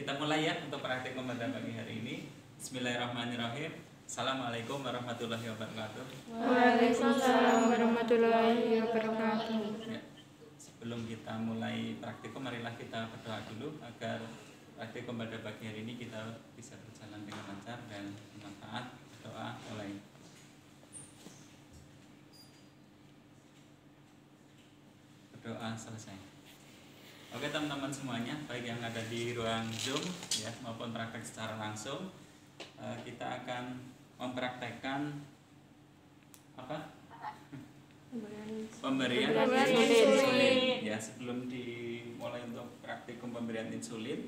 kita mulai ya untuk praktikum pada pagi hari ini. Bismillahirrahmanirrahim. Assalamualaikum warahmatullahi wabarakatuh. Waalaikumsalam warahmatullahi wabarakatuh. Ya, sebelum kita mulai praktikum, marilah kita berdoa dulu agar praktikum pada pagi hari ini kita bisa berjalan dengan lancar dan bermanfaat. Doa mulai. Berdoa selesai. Oke teman-teman semuanya, baik yang ada di ruang Zoom ya maupun praktek secara langsung, kita akan mempraktekkan apa? Pemberian insulin. Ya, sebelum dimulai untuk praktikum pemberian insulin,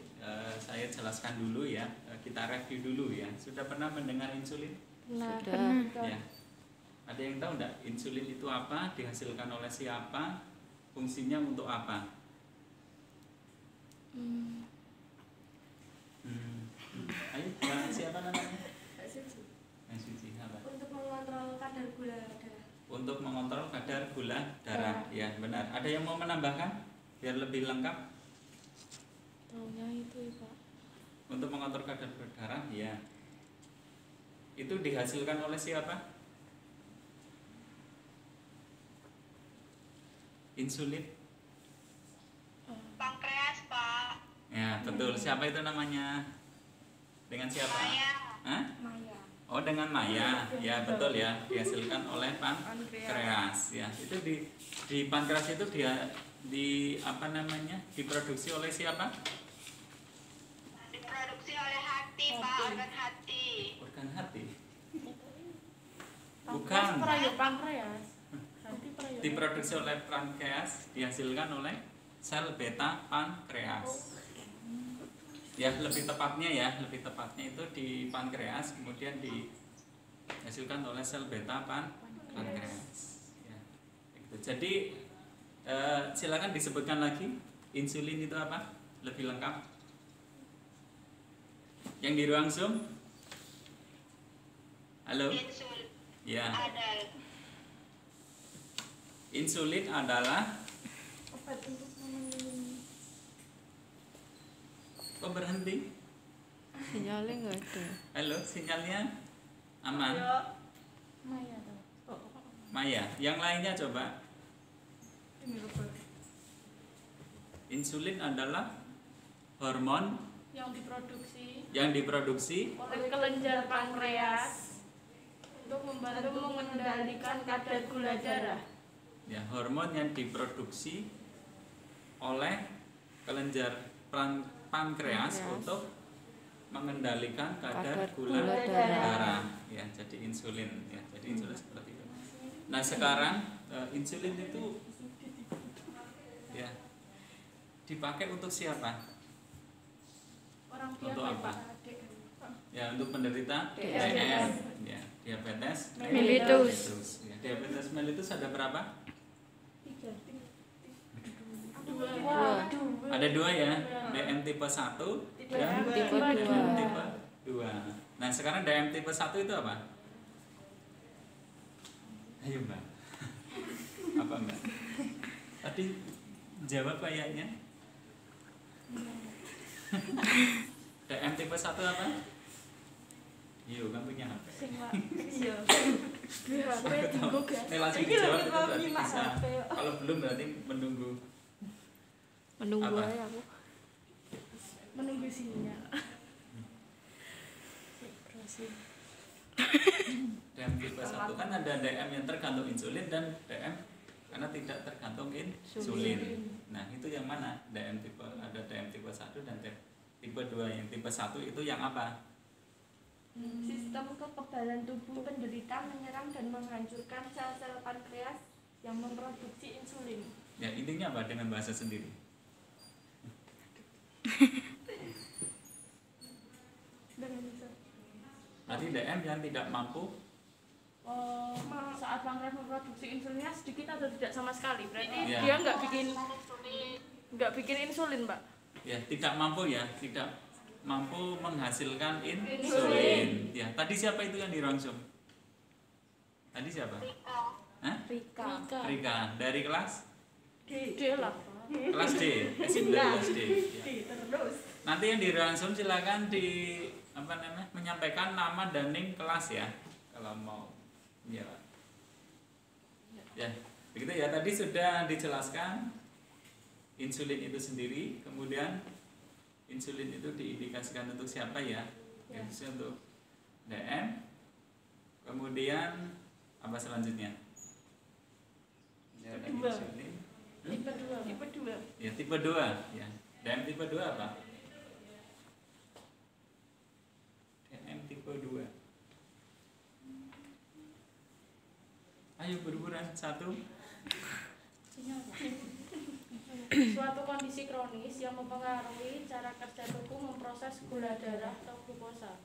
saya jelaskan dulu ya. Kita review dulu ya. Sudah pernah mendengar insulin? Sudah. Ya. Ada yang tahu enggak insulin itu apa? Dihasilkan oleh siapa? Fungsinya untuk apa? Ayo, siapa namanya? Suci. Apa? Untuk mengontrol kadar gula darah. Untuk mengontrol kadar gula darah. Ya, benar. Ada yang mau menambahkan biar lebih lengkap? Taunya itu ya, Pak. Untuk mengontrol kadar gula darah, ya. Itu dihasilkan oleh siapa? Insulin. Pankreas, Pak. Ya, betul. Siapa itu namanya? Dengan siapa? Maya. Hah? Maya. Oh, dengan Maya. Ya, betul ya. Dihasilkan oleh pankreas. Ya, itu di pankreas itu dia di apa namanya? Diproduksi oleh siapa? Diproduksi oleh hati, Pak. Organ hati. Organ hati. Bukan. Pankreas. Diproduksi oleh pankreas, dihasilkan oleh sel beta pankreas. Ya, lebih tepatnya itu di pankreas kemudian dihasilkan oleh sel beta pankreas. Ya, gitu. Jadi silakan disebutkan lagi insulin itu apa? Lebih lengkap. Yang di ruang Zoom? Halo? Insulin. Ya. Ada. Insulin adalah Obat untuk memenuhi. kok berhenti? Sinyalnya nggak ada. Halo, sinyalnya aman? Maya tuh. Maya, yang lainnya coba. Insulin adalah hormon Yang diproduksi oleh kelenjar pankreas untuk membantu mengendalikan kadar gula darah. ya, hormon yang diproduksi oleh kelenjar pankreas untuk mengendalikan kadar gula darah. Ya, jadi insulin ya. Jadi insulin seperti itu. Nah, sekarang insulin itu ya dipakai untuk siapa? Orang Untuk apa? Ya, untuk penderita DM. DM, ya, diabetes Mellitus. Ya, diabetes mellitus ada berapa? Ada dua ya, DM tipe 1 dan Tipe DM 2. tipe 2. Nah, sekarang DM tipe 1 itu apa? Ayo Mbak. Apa Mbak? Tadi jawab kayaknya. DM tipe 1 apa? Yuk, kan punya HP. Iya. Ini langsung dijawab itu berarti bisa. Kalau belum berarti menunggu. Menunggu Apa? aja aku. Menunggu sinyal. DM tipe 1 kan ada DM yang tergantung insulin dan DM karena tidak tergantung insulin. Nah, itu yang mana? DM tipe ada DM tipe 1 dan tipe 2. Yang tipe 1 itu yang apa? Sistem kekebalan tubuh penderita menyerang dan menghancurkan sel-sel pankreas yang memproduksi insulin. Ya, intinya apa dengan bahasa sendiri? Tadi DM yang tidak mampu Saat pankreas memproduksi insulinnya sedikit atau tidak sama sekali, berarti Ya. dia nggak bikin insulin, Pak. ya tidak mampu menghasilkan insulin. Ya, tadi siapa itu yang di ruang Zoom? Tadi siapa? Hah? Rika dari kelas D lah. kelas D, S9 kelas D. Ya. Terus. Nanti nanti yang di ruang Zoom silakan menyampaikan nama dan NIM kelas ya kalau mau. Ya. Ya, begitu ya. Tadi sudah dijelaskan insulin itu sendiri, kemudian insulin itu diindikasikan untuk siapa ya? Ya. Itu untuk DM. Kemudian apa selanjutnya? Ya, ada Kedua. insulin. Tipe 2. Tipe 2. Ya, tipe 2 ya. DM tipe 2 apa? DM tipe 2. Ayo berburuan satu. Suatu kondisi kronis yang mempengaruhi cara kerja tubuh memproses gula darah atau glukosa.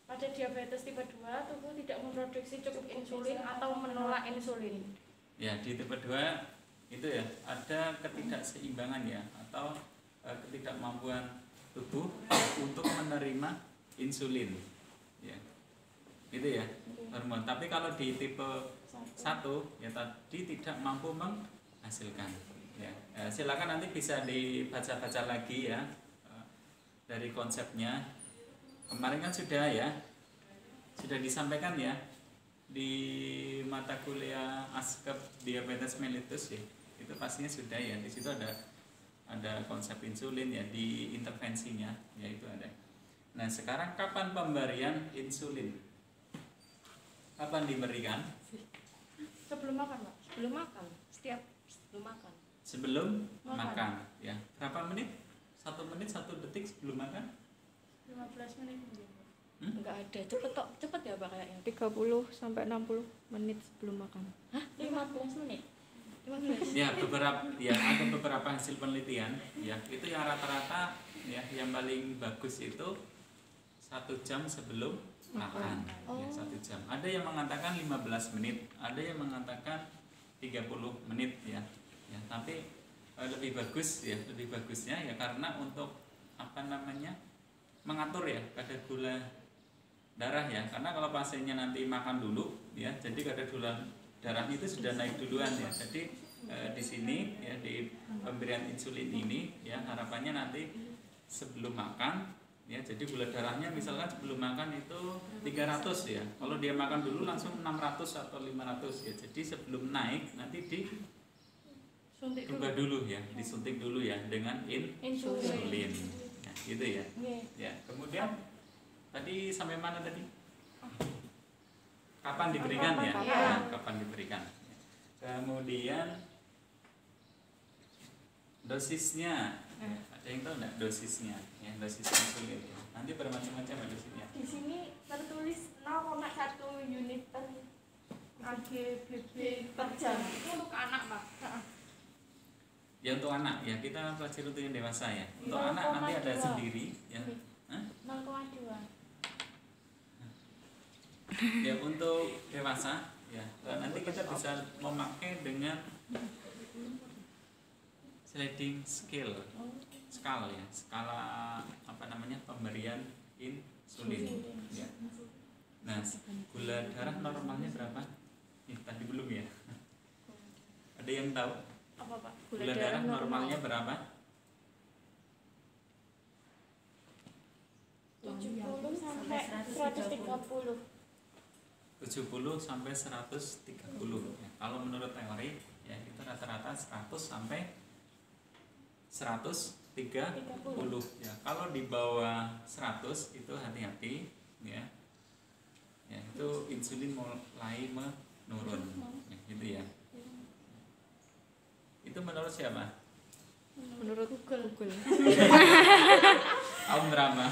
Pada diabetes tipe 2, tubuh tidak memproduksi cukup insulin atau menolak insulin. Ya, di tipe 2 itu ya ada ketidakseimbangan ya atau ketidakmampuan tubuh untuk menerima insulin. Ya. Itu ya hormon. Tapi kalau di tipe 1 ya tadi tidak mampu menghasilkan. Ya. Silakan nanti bisa dibaca-baca lagi ya dari konsepnya. Kemarin kan sudah ya, sudah disampaikan ya di mata kuliah Askep Diabetes Mellitus ya, itu pastinya sudah ya. Di situ ada konsep insulin ya di intervensinya, ya itu ada. Nah sekarang kapan pemberian insulin? Kapan diberikan? Sebelum makan, Pak. Sebelum makan, setiap sebelum makan. Sebelum Makan. makan ya. Berapa menit? 1 menit 1 detik sebelum makan? 15 menit mungkin. Enggak ada, cepet ya Pak kayaknya. 30 sampai 60 menit sebelum makan. Hah? 15 menit? 15. Ya ada beberapa hasil penelitian ya itu yang rata-rata ya yang paling bagus itu 1 jam sebelum makan ya 1 jam. Ada yang mengatakan 15 menit, ada yang mengatakan 30 menit ya. Ya tapi lebih bagusnya ya karena untuk mengatur ya kadar gula darah ya, karena kalau pasiennya nanti makan dulu ya jadi kadar gula darahnya itu sudah naik duluan ya. Jadi di sini ya di pemberian insulin ini ya harapannya nanti sebelum makan ya, jadi gula darahnya misalkan sebelum makan itu 300 ya, kalau dia makan dulu langsung 600 atau 500 ya, jadi sebelum naik nanti diubah dulu ya, disuntik dulu ya dengan insulin ya, gitu ya. Ya kemudian tadi sampai mana tadi? Kapan diberikan ya? Ya. Kapan diberikan? Kemudian dosisnya, ada yang tahu nggak dosisnya? Ya, dosis insulin. Nanti bermacam-macam ya dosisnya. Di sini tertulis 0,1 unit per AGBB per jam. Itu untuk anak, Pak. Ya untuk anak ya kita pelajari untuk yang dewasa ya. Untuk anak nanti ada 0,2. sendiri ya. 0,2. Ya untuk dewasa ya nanti kita bisa memakai dengan sliding scale ya, skala pemberian insulin ya. Nah gula darah normalnya berapa? Tadi belum ya. Ada yang tahu Apa, Pak? gula darah normalnya berapa? 70 sampai 130. 70 sampai 130 ya. Kalau menurut teori ya itu rata-rata 100 sampai 130 ya. Kalau di bawah 100 itu hati-hati ya. Ya itu insulin mulai menurun ya, gitu ya. Itu menurut siapa? Menurut Google. Kaum drama.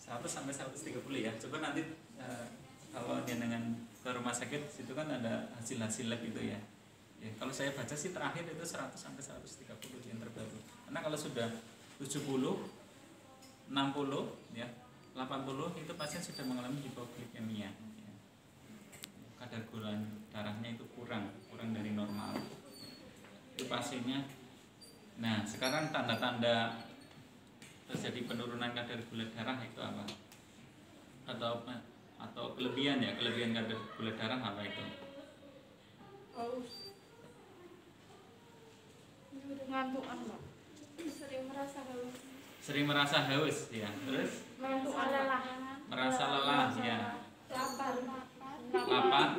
100 sampai 130 ya. Coba nanti kalau dia dengan ke rumah sakit situ kan ada hasil-hasil lab itu ya. Ya, kalau saya baca sih terakhir itu 100 sampai 130 yang terbaru. Karena kalau sudah 70, 60 ya, 80 itu pasien sudah mengalami hipoglikemia. Ya. Kadar gula darahnya itu kurang dari normal. Itu pasiennya. Nah, sekarang tanda-tanda terjadi penurunan kadar gula darah itu apa? Atau kelebihan kadar gula darah apa itu? Haus. ngantukan Pak. Sering merasa haus ya. Terus Ngantukan lelah. merasa lelah ya. Lapar.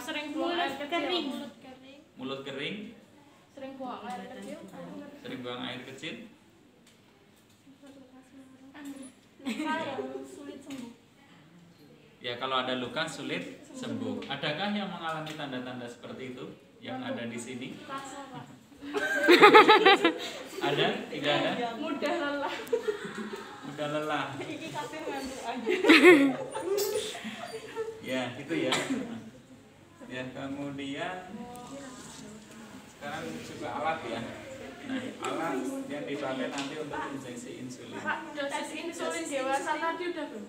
Sering buang air kecil. Mulut kering, Sering buang air kecil. sering buang air kecil. Luka yang sulit sembuh. Ya kalau ada luka sulit sembuh. Adakah yang mengalami tanda-tanda seperti itu yang ada di sini? Rasa Pak. Ada? Tidak ada? Mudah lelah. Udah lelah. Iki kabeh ngantukan. Ya, itu ya. Ya, kemudian sekarang juga alat ya. Nah, alat yang dipakai nanti untuk injeksi insulin. Pak, dosis insulin dewasa tadi udah belum?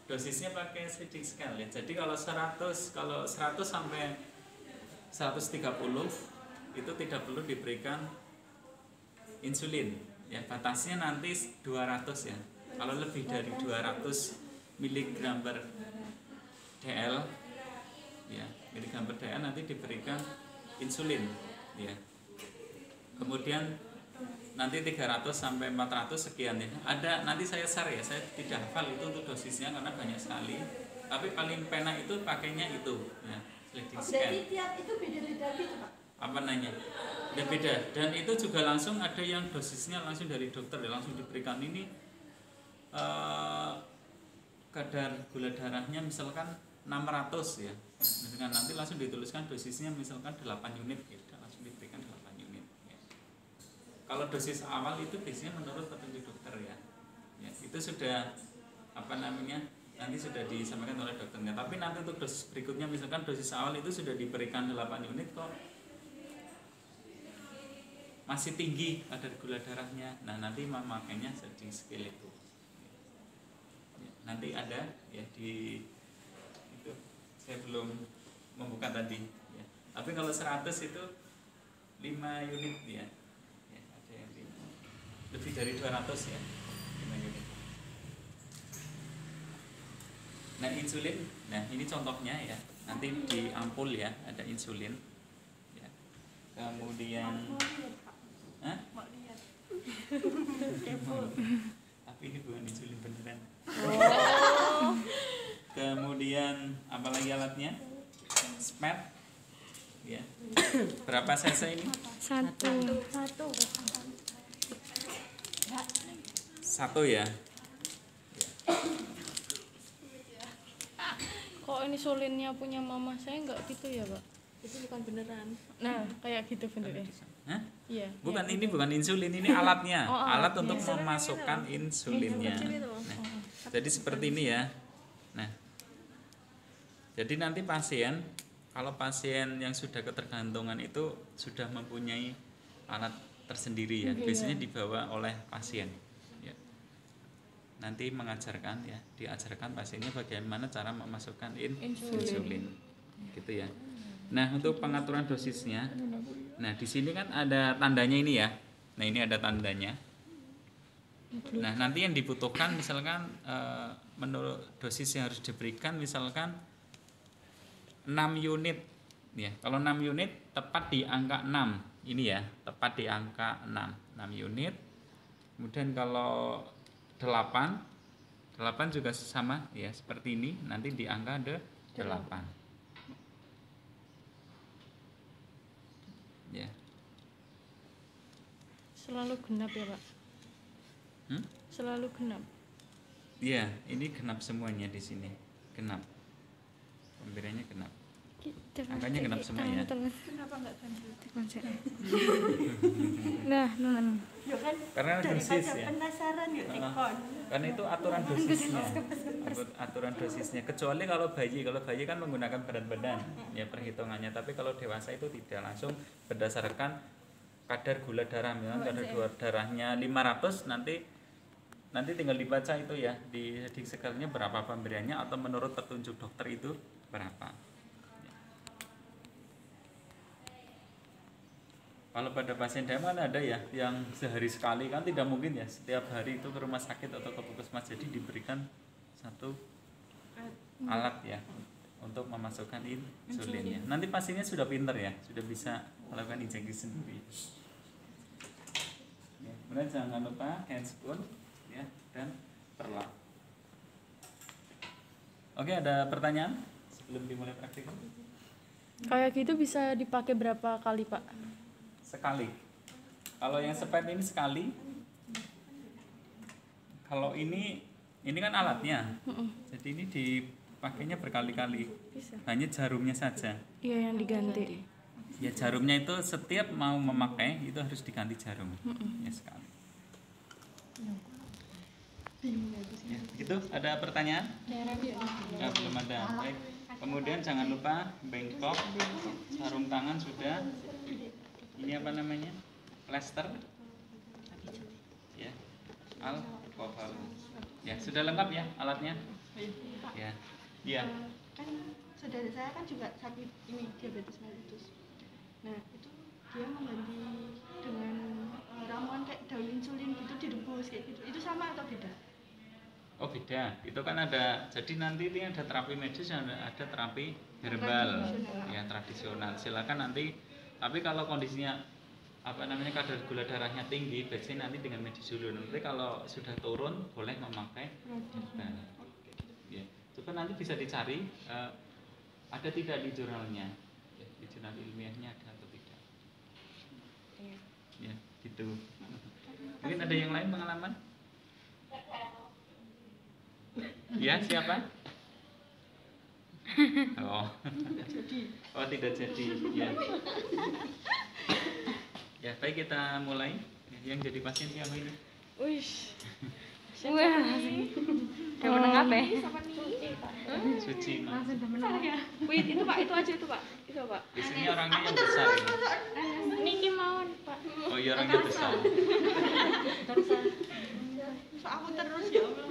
Dosisnya pakai sliding scale ya. Jadi kalau 100 sampai 130 itu tidak perlu diberikan insulin. Ya, batasnya nanti 200 ya. Kalau lebih dari 200 mg per dl ya, miligram per dl nanti diberikan insulin ya. Kemudian nanti 300 sampai 400 sekian ya. Ada nanti saya share ya, saya tidak hafal itu untuk dosisnya karena banyak sekali. Tapi paling penak itu pakainya itu ya, sliding scale. Jadi tiap itu beda-beda gitu Pak? Apa nanya? Beda. Dan itu juga langsung ada yang dosisnya langsung dari dokter ya, langsung diberikan ini kadar gula darahnya misalkan 600 ya. Dengan nanti langsung dituliskan dosisnya misalkan 8 unit gitu, langsung diberikan 8 unit ya. Kalau dosis awal itu biasanya menurut petunjuk dokter ya. Ya, itu sudah nanti sudah disampaikan oleh dokternya. Tapi nanti untuk dosis berikutnya misalkan dosis awal itu sudah diberikan 8 unit kok masih tinggi kadar gula darahnya. Nah, nanti makanya sliding scale itu. Ya, nanti ada ya di itu saya belum membuka tadi ya. Tapi kalau 100 itu 5 unit ya. Ya, ada yang lebih dari 200 ya. 5 unit. Nah, insulin. Nah, ini contohnya ya. Nanti di ampul ya, ada insulin. Ya. Kemudian tapi ini bukan insulin beneran. Kemudian apalagi alatnya? Smet ya. Berapa cc ini? Satu ya. Kok ini insulinnya punya mama saya nggak gitu ya Pak? Itu bukan beneran. Nah kayak gitu bener ya? Hah? Iya. Bukan, iya. ini bukan insulin, ini alatnya. Oh, alat alatnya. untuk memasukkan insulinnya. Nah, jadi seperti ini ya. Nah, jadi nanti pasien, kalau pasien yang sudah ketergantungan itu sudah mempunyai alat tersendiri ya. Biasanya dibawa oleh pasien. Ya. Nanti mengajarkan ya, diajarkan pasiennya bagaimana cara memasukkan insulin. Gitu ya. Nah, untuk pengaturan dosisnya, nah di sini kan ada tandanya ini ya. Nah, ini ada tandanya. Nah, nanti yang dibutuhkan misalkan menurut dosis yang harus diberikan misalkan 6 unit ya. Kalau 6 unit tepat di angka 6. Ini ya, tepat di angka 6 unit. Kemudian kalau 8 juga sama ya, seperti ini, nanti di angka 8. Ya. Selalu genap ya Pak? Selalu genap. Iya, ini genap semuanya di sini. Genap. Pemberiannya genap. Angkanya genap semua ya. Kenapa enggak ganjil? Nah. Ya kan Karena dosis ya. penasaran ya tikon. Karena itu aturan dosisnya. Aturan dosisnya. Kecuali kalau bayi kan menggunakan berat badan ya perhitungannya. Tapi kalau dewasa itu tidak, langsung berdasarkan kadar gula darah. Memang kadar gula darahnya 500, nanti tinggal dibaca itu ya di scale-nya berapa pemberiannya atau menurut petunjuk dokter itu berapa. Kalau pada pasien demam ada ya yang sehari sekali, kan tidak mungkin ya setiap hari itu ke rumah sakit atau ke puskesmas, jadi diberikan satu alat ya untuk memasukkan insulinnya. Nanti pasiennya sudah pinter ya, sudah bisa melakukan injeksi sendiri. Kemudian jangan lupa handscoon ya dan perlak. Oke, ada pertanyaan sebelum dimulai praktikum? Kayak gitu bisa dipakai berapa kali, Pak? Sekali. Kalau yang sepet ini sekali. Kalau ini kan alatnya. Jadi ini dipakainya berkali-kali. Bisa. Hanya jarumnya saja. Iya, yang diganti. Ya jarumnya itu setiap mau memakai itu harus diganti jarum. Ya sekali. Ya, begitu. Ada pertanyaan? Ya, belum ada. Baik. Kemudian jangan lupa bengkok, sarung tangan sudah. Ini apa namanya? Plester. Ya. Alkohol. Ya, sudah lengkap ya alatnya? Ya. Iya. Kan saudara saya kan juga sakit ini diabetes mellitus. Nah itu dia mengganti dengan ramuan kayak daun insulin gitu direbus kayak gitu. Itu sama atau beda? Oh beda, itu kan ada, jadi nanti ini ada terapi medis dan ada terapi herbal, ya tradisional. Silakan nanti, tapi kalau kondisinya apa namanya kadar gula darahnya tinggi, biasanya nanti dengan medis dulu. Nanti kalau sudah turun boleh memakai herbal. Ya, coba nanti bisa dicari ada tidak di jurnalnya, ya, di jurnal ilmiahnya ada atau tidak. Ya, gitu. Mungkin ada yang lain pengalaman? Ya, siapa? Oh. Oh, tidak jadi. Ya. Ya, baik kita mulai. Yang jadi pasien siapa ini? Wih. Wah, udah menang apa ya? Suci. Ma. Wait, itu Pak, itu aja itu Pak. Itu Pak. Di sini orangnya yang besar. Niki mawon, Pak. Oh, iya orangnya besar. Aku terus ya Allah.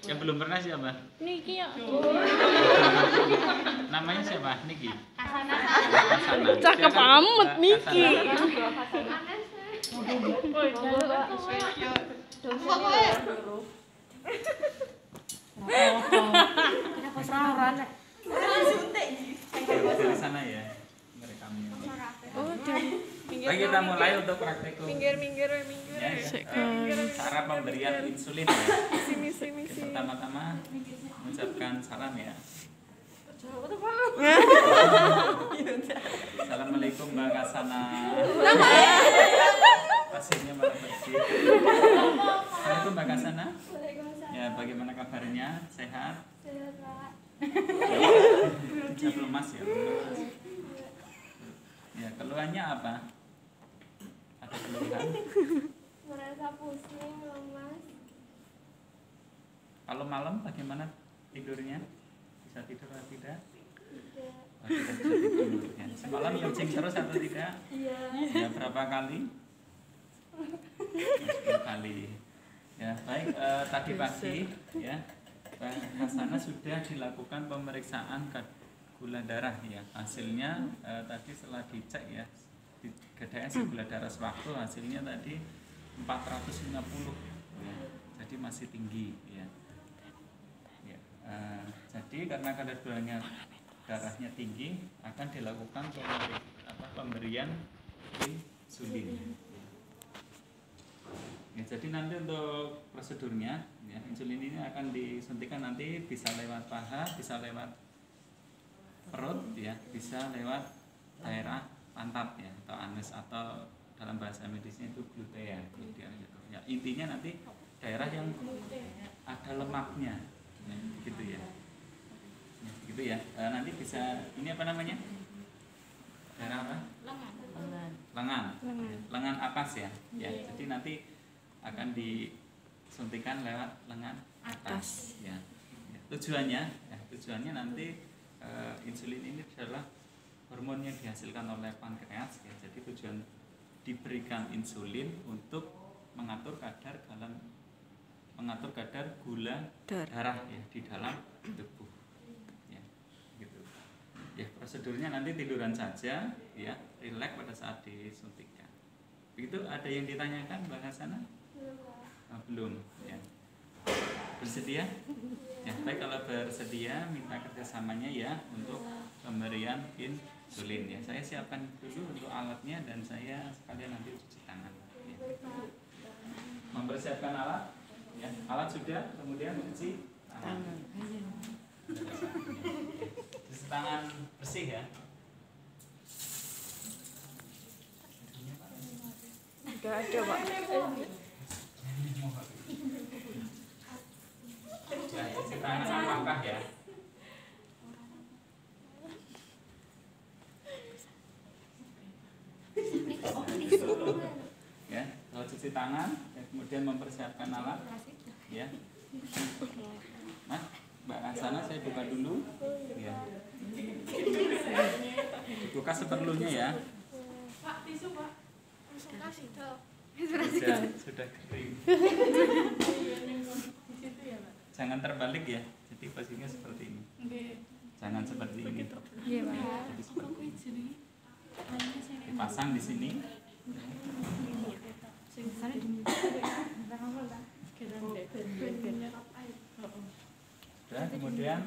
Yang belum pernah siapa? Niki ya. Namanya siapa? Niki. Asana. Kasana. Cakep amat, Niki. Woi, jaluk Pak. Pokoknya kenapa seraran? Dari sana ya. Merekamnya. Oh, dari Baik kita mulai untuk praktikum. minggir. Ya, cara pemberian insulin ya. Sini. Pertama-tama mengucapkan salam ya. Assalamualaikum Mbak Kasana. Pasiennya malah pergi. Assalamualaikum Mbak Kasana. Ya, bagaimana kabarnya? Sehat? Sehat, Pak. Tidak lemas ya. Lemas. Ya, keluhannya apa? Ada keluhan? Merasa pusing, lemas. Kalau malam bagaimana tidurnya? Bisa tidur atau tidak? Tidak. Oh, tidak bisa tidur. Ya. Semalam nyucing terus atau tidak? Iya. Ya, berapa kali? 10 kali. Ya, baik. Tadi pagi ya, Mbak Hasana sudah dilakukan pemeriksaan gula darah ya. Hasilnya tadi setelah dicek ya, di GDS gula darah sewaktu hasilnya tadi 450 ya. Jadi masih tinggi ya. Ya, jadi karena kadar gulanya darahnya tinggi akan dilakukan pemberian insulin. Ya, jadi nanti untuk prosedurnya ya, insulin ini akan disuntikan nanti bisa lewat paha, bisa lewat perut ya, bisa lewat daerah pantat ya atau anus atau dalam bahasa medisnya itu glutea gitu. Ya, intinya nanti daerah yang ada lemaknya ya, gitu ya. Ya, gitu ya. Nanti bisa ini apa namanya? Daerah apa? Lengan atas ya. Ya, jadi nanti akan disuntikan lewat lengan atas ya. Ya, tujuannya nanti insulin ini adalah hormon yang dihasilkan oleh pankreas ya. Jadi tujuan diberikan insulin untuk mengatur kadar gula darah ya di dalam tubuh ya, gitu ya. Prosedurnya nanti tiduran saja ya, rileks pada saat disuntikan. Begitu. Ada yang ditanyakan Mbak Hasana? Belum ya. Bersedia? Ya, baik kalau bersedia minta kerjasamanya ya untuk pemberian insulin ya. Saya siapkan dulu untuk alatnya dan saya sekalian nanti cuci tangan ya. Mempersiapkan alat, ya. Alat sudah, kemudian mencuci tangan. Cuci tangan bersih ya. Udah ada, Pak. Ya, cuci tangan langkah ya. Ya, kalau cuci tangan, ya, kemudian mempersiapkan alat, ya. Nah, Mbak Asana saya buka dulu, ya. Buka seperlunya ya. Pak, tisu Pak. Langsung kasih toh. Sudah kering. Di situ ya Pak. Jangan terbalik ya. Jadi posisinya seperti ini. Jangan seperti ini. Iya, Pak. Jadi seperti ini. Dipasang di sini. Dan kemudian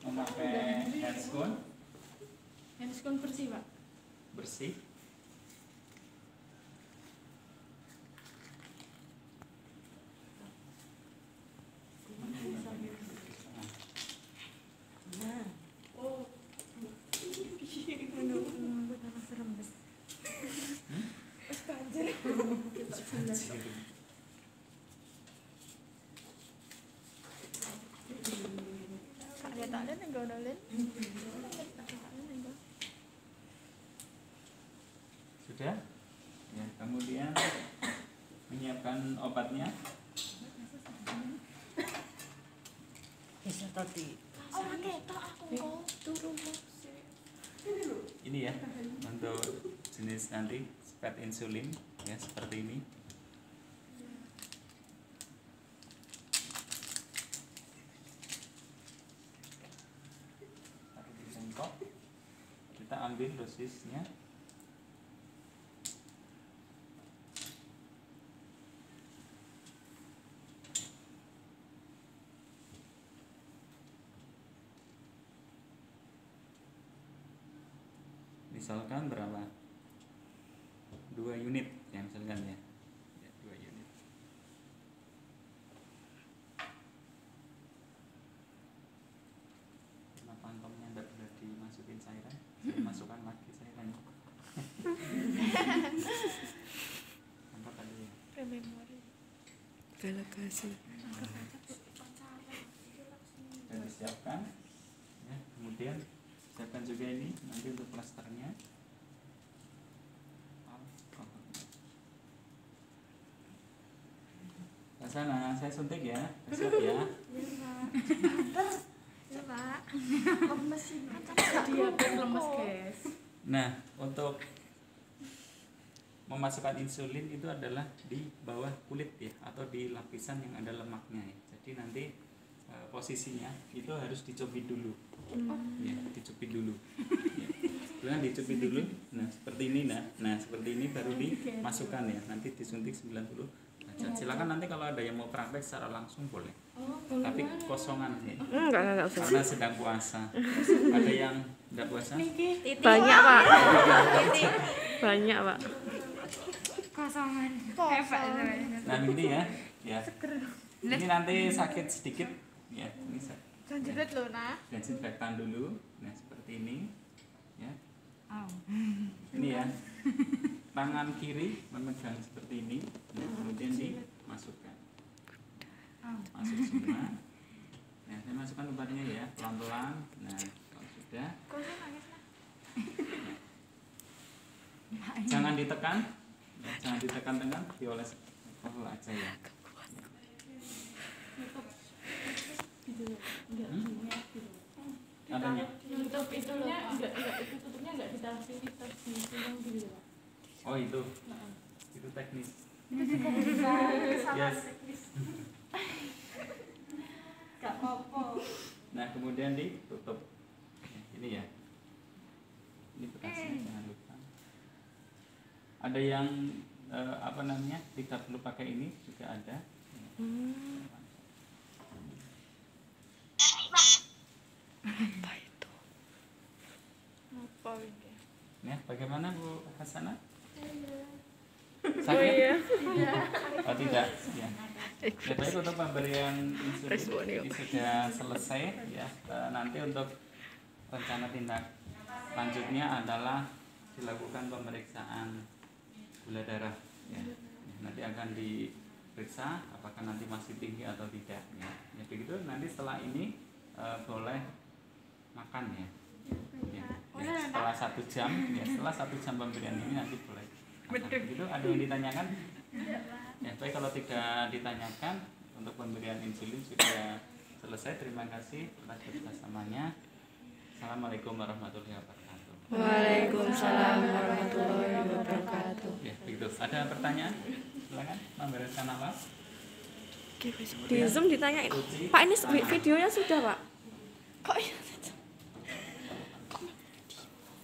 memakai handscoon Handphone bersih Pak. bersih. Oh, Sudah? Ya, kemudian menyiapkan obatnya. Bisa tadi. Oh, oke, toh aku kok turun Ini ya, untuk jenis nanti spet insulin ya seperti ini. Taruh di sendok. Kita ambil dosisnya. Misalkan berapa? 2 unit ya misalkan ya. Ya, 2 unit. Karena kantongnya tidak boleh dimasukin cairan, saya masukkan lagi cairan. Apa tadi ya? memori. Delegasi. Sudah disiapkan ya, kemudian siapkan juga ini nanti untuk plasternya. Ke sana, saya suntik ya, siap ya. Ya, Pak. dia pun lemes guys. Nah, untuk memasukkan insulin itu adalah di bawah kulit ya, atau di lapisan yang ada lemaknya ya. Jadi nanti posisinya itu harus dicubit dulu, ya, dicubit dulu. Ya. Kemudian dicubit dulu, nah seperti ini, nah seperti ini baru dimasukkan ya. Nanti disuntik 90 derajat. Silakan nanti kalau ada yang mau praktek secara langsung boleh. Tapi kosongan ya. Enggak usah. Karena sedang puasa. Ada yang tidak puasa? Banyak, Pak. Banyak, Pak. Kosongan. Nah ini ya, ya. Ini nanti sakit sedikit, ya. Ini Janjiret loh, nah. desinfektan dulu. Nah seperti ini, ya. Ini ya. Tangan kiri memegang seperti ini, nah, kemudian dimasukkan. Masuk semua. Nah saya masukkan obatnya ya, pelan-pelan. Nah kalau sudah. Jangan ditekan, ya, jangan ditekan-tekan, dioles kalau aja ya. Adanya. Tutup itunya enggak itu tutupnya enggak ditaruh sini, terus di sini gitu Pak. Oh itu teknis. Yes. Gak apa-apa. Nah kemudian ditutup. Ini ya. Ini bekasnya jangan lupa. Ada yang apa namanya tidak perlu pakai ini juga ada. Apa itu? Ya, bagaimana Bu Hasanah? Sakit? iya. Oh tidak. Ya. Ya, baik, untuk pemberian insulin ini sudah selesai ya. Nanti untuk rencana tindak lanjutnya adalah dilakukan pemeriksaan gula darah ya. Nanti akan diperiksa apakah nanti masih tinggi atau tidak ya. Ya begitu, nanti setelah ini boleh makan ya. Ya, ya. Setelah 1 jam ya, setelah 1 jam pemberian ini nanti boleh makan. Begitu, ada yang ditanyakan? Ya, baik, kalau tidak ditanyakan untuk pemberian insulin sudah selesai. Terima kasih atas kerjasamanya. Assalamualaikum warahmatullahi wabarakatuh. Waalaikumsalam warahmatullahi wabarakatuh. Ya, begitu. Ada pertanyaan? Silakan membereskan apa? Di Zoom ditanyain. Pak, ini videonya sudah, Pak. Kok ya?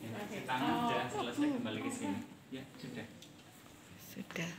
Ya, tangan sudah selesai, kembali ke sini. Ya, sudah. Sudah.